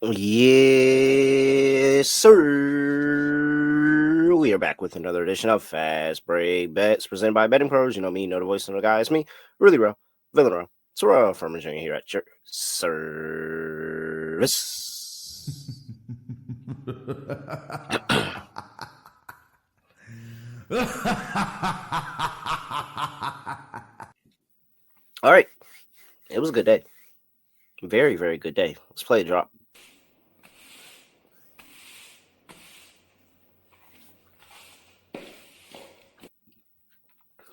Yes, sir. We are back with another edition of Fast Break Bets presented by BettingPros. You know me, you know the voice of the guy. It's me, really real, villain real. Terrell Furman Jr. here at your service. All right, it was a good day. Very, very good day. Let's play a drop.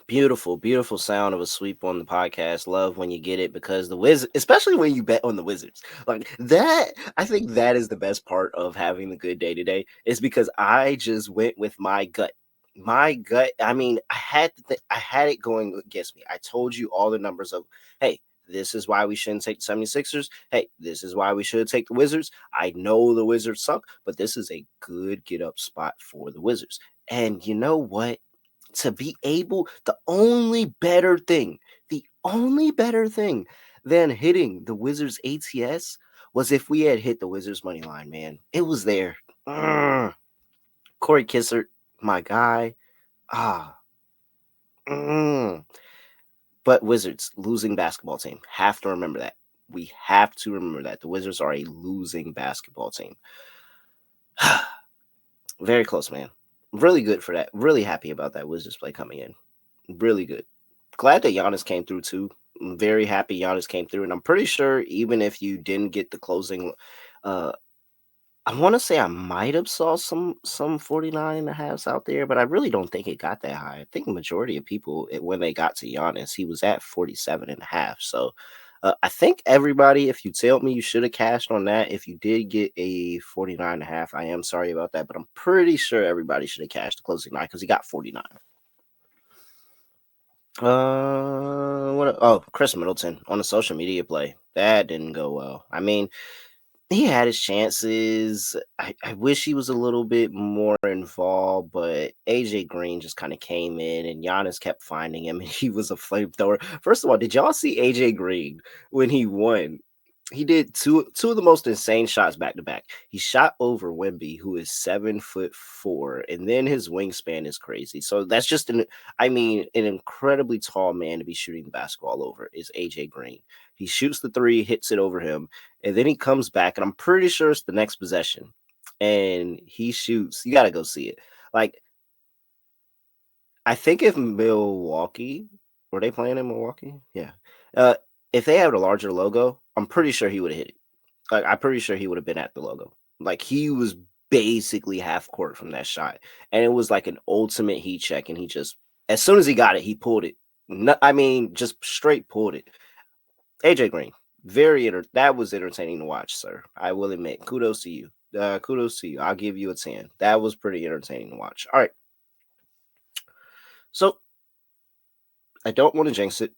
Beautiful, beautiful sound of a sweep on the podcast. Love when you get it because the Wizards, especially when you bet on the Wizards, like that. I think that is the best part of having the good day today, is because I just went with my gut. My gut. I mean, I had it going against me. I told you all the numbers of, hey, this is why we shouldn't take the 76ers. Hey, this is why we should take the Wizards. I know the Wizards suck, but this is a good get up spot for the Wizards. And you know what? To be able, the only better thing than hitting the Wizards ATS was if we had hit the Wizards money line, man. It was there. Corey Kissert, my guy. Ah. Mm. But Wizards, losing basketball team. Have to remember that. We have to remember that. The Wizards are a losing basketball team. Very close, man. Really good for that. Really happy about that Wizards play coming in. Really good. Glad that Giannis came through too. I'm very happy Giannis came through, and I'm pretty sure even if you didn't get the closing, uh, I want to say I might have saw some 49 and a halves out there, but I really don't think it got that high. I think the majority of people, when they got to Giannis, he was at 47 and a half. So I think everybody, if you told me you should have cashed on that, if you did get a 49 and a half, I am sorry about that, but I'm pretty sure everybody should have cashed the closing line because he got 49. Chris Middleton on a social media play. That didn't go well. I mean, he had his chances. I wish he was a little bit more involved, but AJ Green just kind of came in and Giannis kept finding him and he was a flamethrower. First of all, did y'all see AJ Green when he won? He did two of the most insane shots back to back. He shot over Wemby, who is 7'4", and then his wingspan is crazy. So that's just an incredibly tall man to be shooting the basketball over is AJ Green. He shoots the three, hits it over him, and then he comes back, and I'm pretty sure it's the next possession, and he shoots. You got to go see it. Like, I think if Milwaukee, were they playing in Milwaukee? Yeah. Uh, if they had a larger logo, I'm pretty sure he would have hit it. Like, I'm pretty sure he would have been at the logo. Like, he was basically half court from that shot, and it was like an ultimate heat check. And he just, as soon as he got it, he pulled it. Just straight pulled it. AJ Green, that was entertaining to watch, sir. I will admit. Kudos to you. Kudos to you. I'll give you a 10. That was pretty entertaining to watch. All right. So I don't want to jinx it.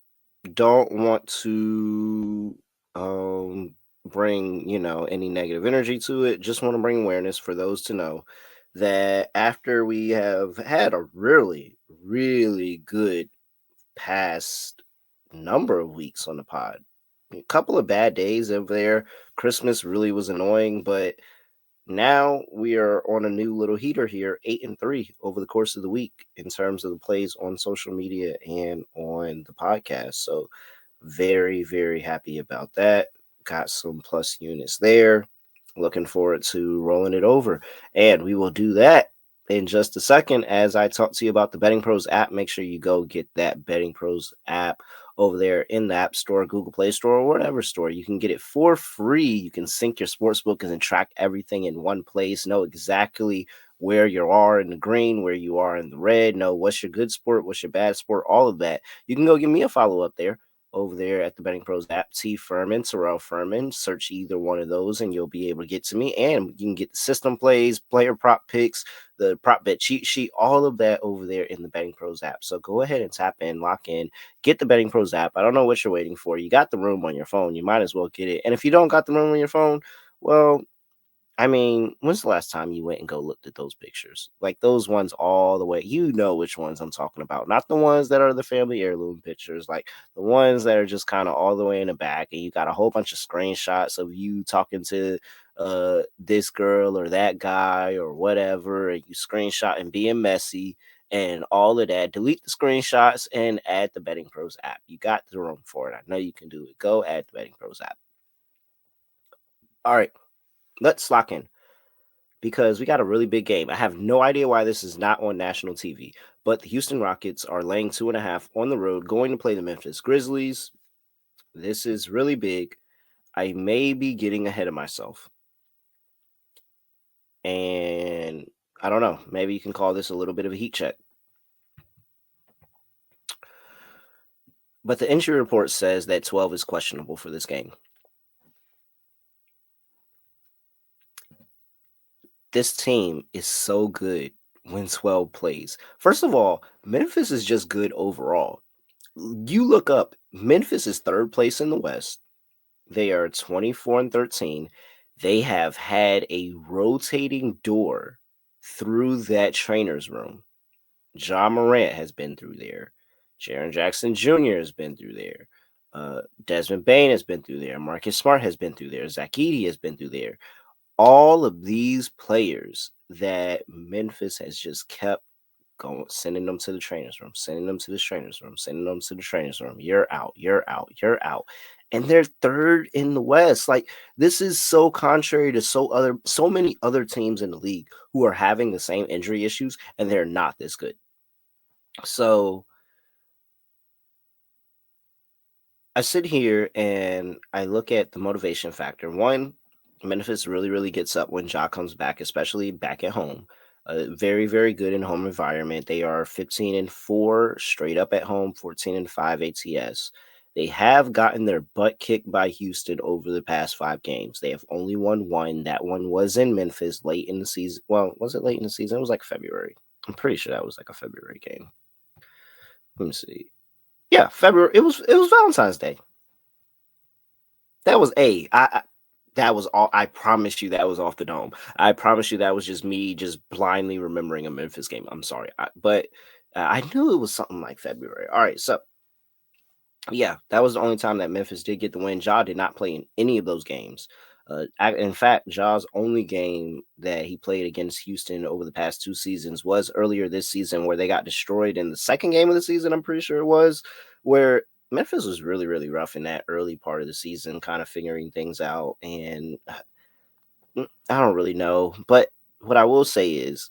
Don't want to bring, any negative energy to it. Just want to bring awareness for those to know that after we have had a really, really good past number of weeks on the pod, a couple of bad days over there. Christmas really was annoying, but now we are on a new little heater here, 8-3 over the course of the week in terms of the plays on social media and on the podcast. So very, very happy about that. Got some plus units there. Looking forward to rolling it over. And we will do that in just a second as I talk to you about the Betting Pros app. Make sure you go get that Betting Pros app over there in the App Store, Google Play Store, or whatever store. You can get it for free. You can sync your sportsbook and track everything in one place. Know exactly where you are in the green, where you are in the red. Know what's your good sport, what's your bad sport, all of that. You can go give me a follow up there over there at the Betting Pros app. T Furman, Terrell Furman. Search either one of those and you'll be able to get to me. And you can get the system plays, player prop picks, the prop bet cheat sheet, all of that over there in the Betting Pros app. So go ahead and tap in, lock in, get the Betting Pros app. I don't know what you're waiting for. You got the room on your phone. You might as well get it. And if you don't got the room on your phone, well, I mean, when's the last time you went and go looked at those pictures? Like those ones all the way. You know which ones I'm talking about. Not the ones that are the family heirloom pictures, like the ones that are just kind of all the way in the back and you got a whole bunch of screenshots of you talking to this girl or that guy or whatever, and you screenshot and being messy and all of that. Delete the screenshots and add the Betting Pros app. You got the room for it. I know you can do it. Go add the Betting Pros app. All right, let's lock in because we got a really big game. I have no idea why this is not on national TV, but the Houston Rockets are laying 2.5 on the road, going to play the Memphis Grizzlies. This is really big. I may be getting ahead of myself. And I don't know. Maybe you can call this a little bit of a heat check. But the injury report says that 12 is questionable for this game. This team is so good when 12 plays. First of all, Memphis is just good overall. You look up, Memphis is third place in the West. They are 24-13. They have had a rotating door through that trainer's room. Ja Morant has been through there. Jaren Jackson Jr. has been through there. Desmond Bane has been through there. Marcus Smart has been through there. Zach Edey has been through there. All of these players that Memphis has just kept going, sending them to the trainers room, sending them to the trainers room, sending them to the trainers room. You're out, you're out, you're out. And they're third in the West. Like this is so contrary to so many other teams in the league who are having the same injury issues and they're not this good. So I sit here and I look at the motivation factor. One, Memphis really, really gets up when Ja comes back, especially back at home. Very, very good in home environment. They are 15-4 straight up at home, 14-5 ATS. They have gotten their butt kicked by Houston over the past 5 games. They have only won one. That one was in Memphis late in the season. Well, was it late in the season? It was like February. I'm pretty sure that was like a February game. Let me see. Yeah, February. It was Valentine's Day. That was that was all. I promise you that was off the dome. I promise you that was just me just blindly remembering a Memphis game. I'm sorry, but I knew it was something like February. All right, so yeah, that was the only time that Memphis did get the win. Ja did not play in any of those games. In fact, Ja's only game that he played against Houston over the past 2 seasons was earlier this season, where they got destroyed in the second game of the season. I'm pretty sure it was where Memphis was really, really rough in that early part of the season, kind of figuring things out. And I don't really know, but what I will say is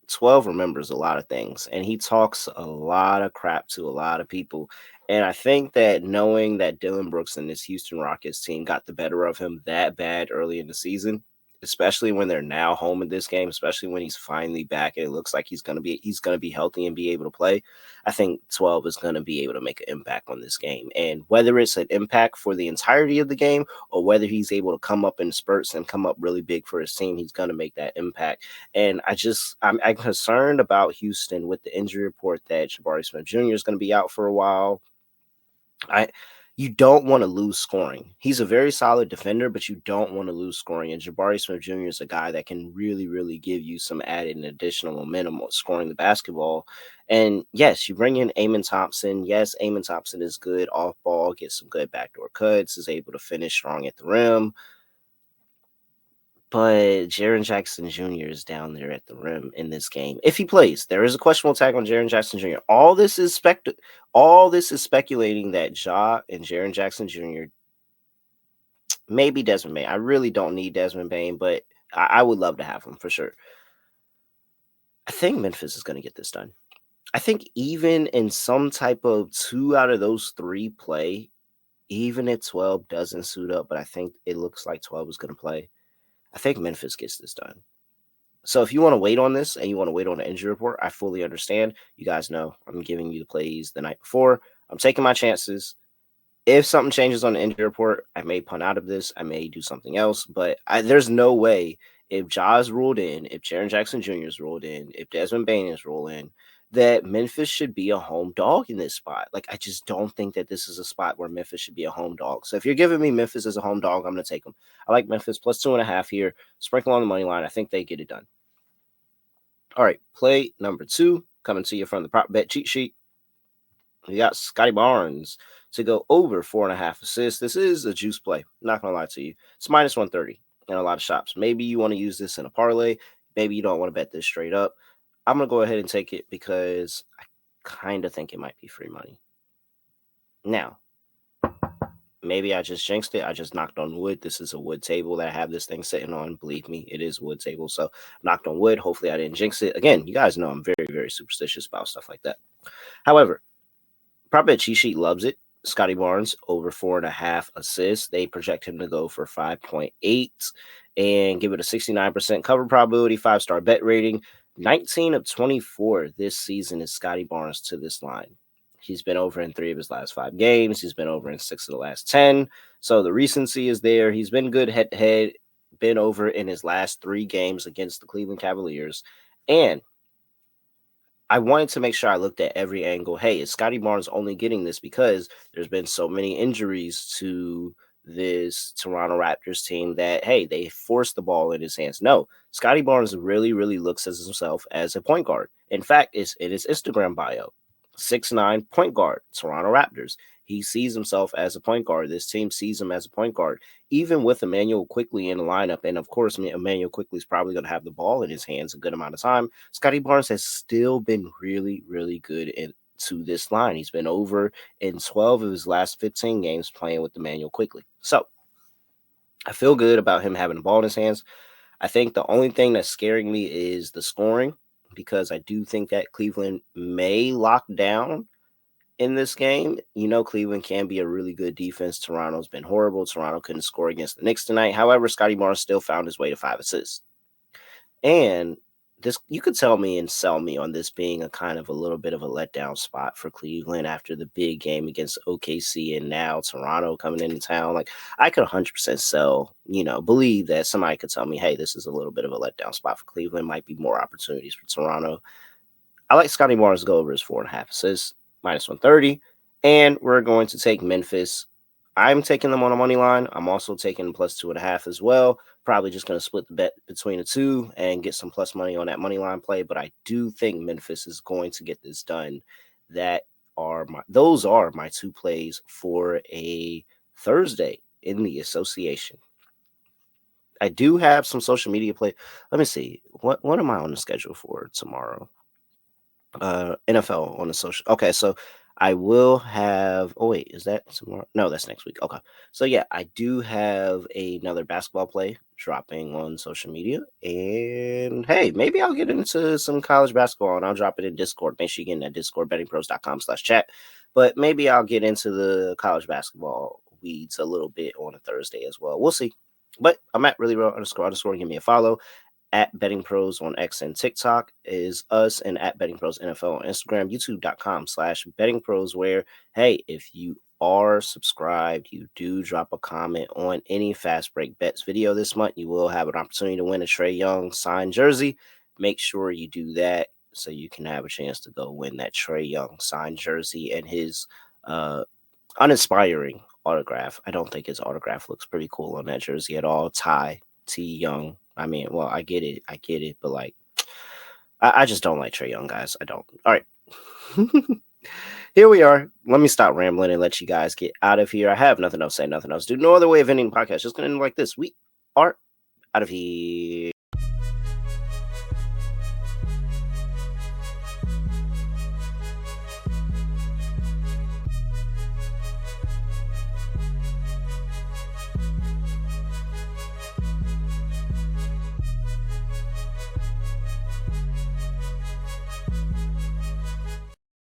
12 remembers a lot of things and he talks a lot of crap to a lot of people. And I think that knowing that Dylan Brooks and this Houston Rockets team got the better of him that bad early in the season, especially when they're now home in this game, especially when he's finally back and it looks like he's gonna be healthy and be able to play. I think 12 is gonna be able to make an impact on this game. And whether it's an impact for the entirety of the game or whether he's able to come up in spurts and come up really big for his team, he's gonna make that impact. And I'm concerned about Houston with the injury report that Jabari Smith Jr. is going to be out for a while. I You don't want to lose scoring. He's a very solid defender, but you don't want to lose scoring. And Jabari Smith Jr. is a guy that can really, really give you some added and additional momentum on scoring the basketball. And yes, you bring in Amon Thompson. Yes, Amon Thompson is good off ball, gets some good backdoor cuts, is able to finish strong at the rim. But Jaren Jackson Jr. is down there at the rim in this game. If he plays, there is a questionable tag on Jaren Jackson Jr. All this is speculating that Ja and Jaren Jackson Jr. maybe Desmond Bane. I really don't need Desmond Bane, but I would love to have him for sure. I think Memphis is going to get this done. I think even in some type of 2 out of those 3 play, even if 12 doesn't suit up, but I think it looks like 12 is going to play. I think Memphis gets this done. So if you want to wait on this and you want to wait on the injury report, I fully understand. You guys know I'm giving you the plays the night before. I'm taking my chances. If something changes on the injury report, I may punt out of this. I may do something else. But there's no way if Ja is ruled in, if Jaren Jackson Jr. is ruled in, if Desmond Bane is ruled in, that Memphis should be a home dog in this spot. Like, I just don't think that this is a spot where Memphis should be a home dog. So if you're giving me Memphis as a home dog, I'm going to take them. I like Memphis plus 2.5 here. Sprinkle on the money line. I think they get it done. All right, play number 2 coming to you from the prop bet cheat sheet. We got Scotty Barnes to go over 4.5 assists. This is a juice play. Not going to lie to you. It's minus 130 in a lot of shops. Maybe you want to use this in a parlay. Maybe you don't want to bet this straight up. I'm going to go ahead and take it because I kind of think it might be free money. Now, maybe I just jinxed it. I just knocked on wood. This is a wood table that I have this thing sitting on. Believe me, it is a wood table. So knocked on wood. Hopefully I didn't jinx it. Again, you guys know I'm very, very superstitious about stuff like that. However, prop bet cheat sheet loves it. Scotty Barnes over 4.5 assists. They project him to go for 5.8 and give it a 69% cover probability, 5-star bet rating. 19 of 24 this season is Scotty Barnes to this line. He's been over in 3 of his last 5 games. He's been over in 6 of the last 10. So the recency is there. He's been good head-to-head, been over in his last 3 games against the Cleveland Cavaliers. And I wanted to make sure I looked at every angle. Hey, is Scotty Barnes only getting this because there's been so many injuries to this Toronto Raptors team that, hey, they forced the ball in his hands? No, Scotty Barnes really, really looks at himself as a point guard. In fact, it's in his Instagram bio. 6'9" point guard, Toronto Raptors. He sees himself as a point guard. This team sees him as a point guard. Even with Emmanuel Quickley in the lineup, and of course, Emmanuel Quickley is probably going to have the ball in his hands a good amount of time, Scotty Barnes has still been really, really good into this line. He's been over in 12 of his last 15 games playing with Emmanuel Quickley. So I feel good about him having the ball in his hands. I think the only thing that's scaring me is the scoring, because I do think that Cleveland may lock down in this game. You know, Cleveland can be a really good defense. Toronto's been horrible. Toronto couldn't score against the Knicks tonight. However, Scotty Barnes still found his way to 5 assists. And this, you could tell me and sell me on this being a kind of a little bit of a letdown spot for Cleveland after the big game against OKC and now Toronto coming into town. Like, I could 100% sell, believe that somebody could tell me, hey, this is a little bit of a letdown spot for Cleveland. Might be more opportunities for Toronto. I like Scotty Barnes to go over his 4.5 assists, minus 130. And we're going to take Memphis. I'm taking them on a money line. I'm also taking plus 2.5 as well. Probably just going to split the bet between the two and get some plus money on that money line play. But I do think Memphis is going to get this done. Those are my 2 plays for a Thursday in the association. I do have some social media play. Let me see. What am I on the schedule for tomorrow? NFL on the social. Okay, so I will have. Oh wait, is that tomorrow? No, that's next week. Okay, so yeah, I do have another basketball play dropping on social media, and hey, maybe I'll get into some college basketball and I'll drop it in Discord. Make sure you get in that Discord, bettingpros.com/chat. But maybe I'll get into the college basketball weeds a little bit on a Thursday as well. We'll see. But I'm at really real __. Give me a follow. At BettingPros on X and TikTok is us, and at BettingPros NFL on Instagram, youtube.com/BettingPros, where, hey, if you are subscribed, you do drop a comment on any Fast Break Bets video this month, you will have an opportunity to win a Trae Young signed jersey. Make sure you do that so you can have a chance to go win that Trae Young signed jersey and his uninspiring autograph. I don't think his autograph looks pretty cool on that jersey at all. Ty T Young. I mean, well, I get it, but like, I just don't like Trae Young, guys. I don't. All right. Here we are. Let me stop rambling and let you guys get out of here. I have nothing else to say, nothing else to do. No other way of ending the podcast. Just going to end like this. We are out of here.